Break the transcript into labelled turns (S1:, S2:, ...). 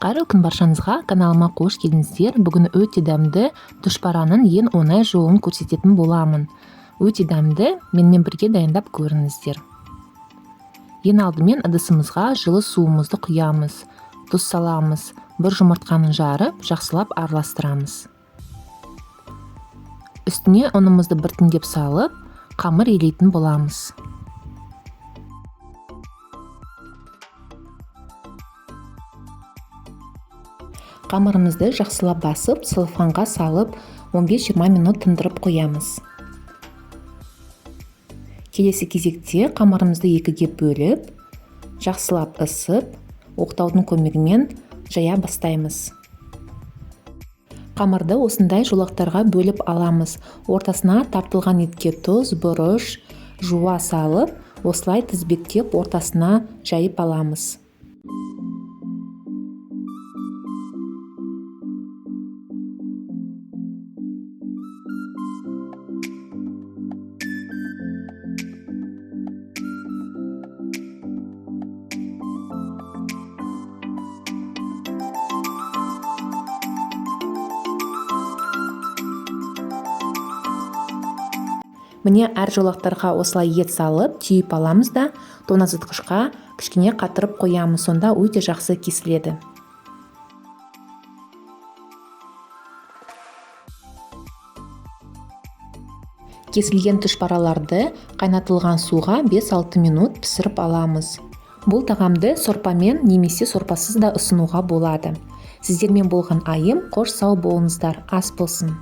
S1: Қайырлы күн баршаңызға, каналыма қош келдіңіздер. Бүгін өте дәмді тұшпараның ең оңай жолын көрсететін боламын. Өте дәмді, менімен бірге дайындап көріңіздер. Ең алдымен ыдысымызға жылы суымызды құямыз, тұз саламыз, бір жұмыртқаны жарып, жақсылап араластырамыз. Үстіне ұнымызды біртіндеп салып, қамыр елейтін боламыз. Қамырымызды жақсылап басып, целлофанға салып, 15-20 минут тындырып қоямыз. Келесі кезекте қамырымызды екіге бөліп, жақсылап ысып, оқтаудың көмегімен жая бастаймыз. Қамырды осындай жолақтарға бөліп аламыз. Ортасына тартылған етке тұз, бұрыш, жуа салып, осылай тізбектеп ортасына жайып аламыз. Міне әр жолақтарға осылай ет салып, түйіп аламыз да, тоңазытқышқа кішкене қатырып қоямыз, сонда өте жақсы кесіледі. Кесілген тұшпараларды қайнатылған суға 5-6 минут пісіріп аламыз. Бұл тағамды сорпамен немесе сорпасыз да ұсынуға болады. Сіздермен болған айым, қош сау болыңыздар, ас болсын.